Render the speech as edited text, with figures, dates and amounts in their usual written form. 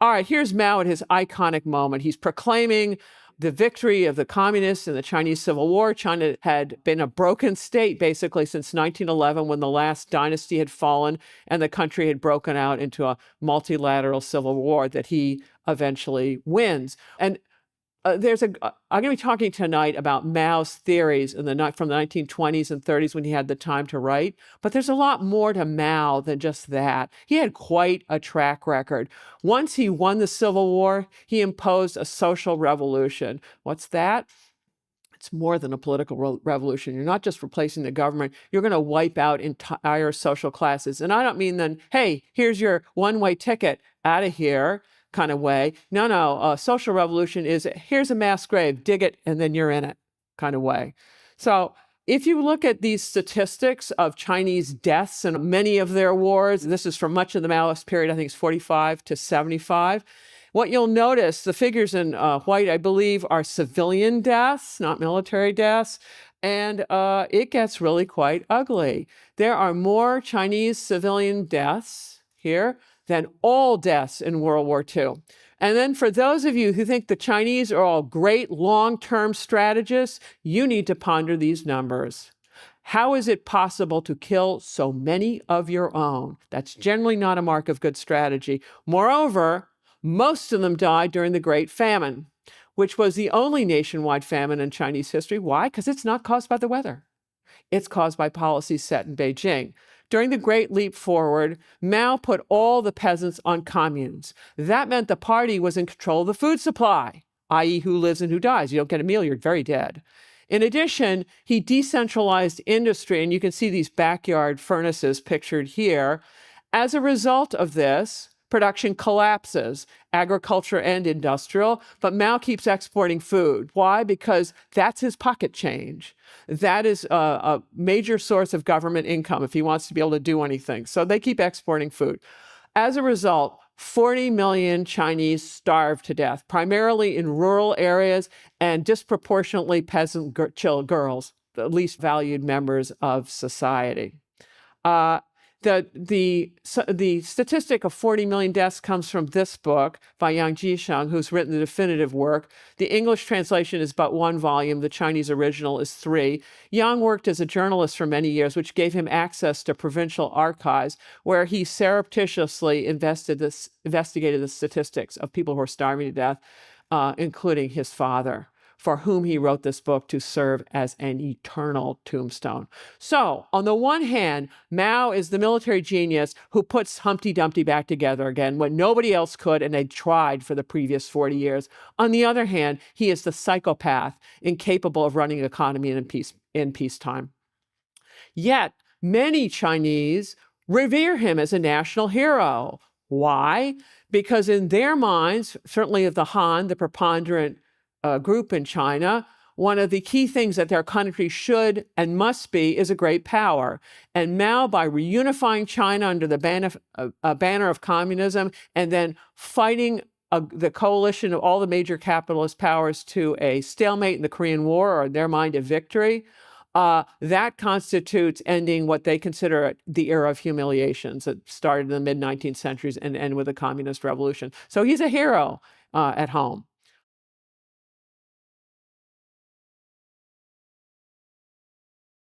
All right, here's Mao at his iconic moment. He's proclaiming the victory of the communists in the Chinese Civil War. China had been a broken state basically since 1911, when the last dynasty had fallen and the country had broken out into a multilateral civil war that he eventually wins. And I'm going to be talking tonight about Mao's theories from the 1920s and 30s when he had the time to write. But there's a lot more to Mao than just that. He had quite a track record. Once he won the Civil War, he imposed a social revolution. What's that? It's more than a political revolution. You're not just replacing the government. You're going to wipe out entire social classes. And I don't mean then, hey, here's your one-way ticket out of here kind of way. No, social revolution is here's a mass grave, dig it, and then you're in it kind of way. So if you look at these statistics of Chinese deaths in many of their wars, this is from much of the Maoist period, I think it's 45 to 75. What you'll notice, the figures in white, I believe, are civilian deaths, not military deaths. And it gets really quite ugly. There are more Chinese civilian deaths here than all deaths in World War II. And then for those of you who think the Chinese are all great long-term strategists, you need to ponder these numbers. How is it possible to kill so many of your own? That's generally not a mark of good strategy. Moreover, most of them died during the Great Famine, which was the only nationwide famine in Chinese history. Why? Because it's not caused by the weather. It's caused by policies set in Beijing. During the Great Leap Forward, Mao put all the peasants on communes. That meant the party was in control of the food supply, i.e. who lives and who dies. You don't get a meal, you're very dead. In addition, he decentralized industry, and you can see these backyard furnaces pictured here. As a result of this, production collapses, agriculture and industrial, but Mao keeps exporting food. Why? Because that's his pocket change. That is a major source of government income if he wants to be able to do anything. So they keep exporting food. As a result, 40 million Chinese starved to death, primarily in rural areas and disproportionately peasant girls, the least valued members of society. The statistic of 40 million deaths comes from this book by Yang Jisheng, who's written the definitive work. The English translation is but one volume. The Chinese original is 3. Yang worked as a journalist for many years, which gave him access to provincial archives, where he surreptitiously investigated the statistics of people who are starving to death, including his father, for whom he wrote this book to serve as an eternal tombstone. So, on the one hand, Mao is the military genius who puts Humpty Dumpty back together again when nobody else could, and they tried for the previous 40 years. On the other hand, he is the psychopath incapable of running an economy in peacetime. Yet, many Chinese revere him as a national hero. Why? Because in their minds, certainly of the Han, the preponderant group in China, one of the key things that their country should and must be is a great power. And Mao, by reunifying China under the banner of communism and then fighting the coalition of all the major capitalist powers to a stalemate in the Korean War, or in their mind, a victory, that constitutes ending what they consider the era of humiliations that started in the mid-19th centuries and end with the communist revolution. So he's a hero at home.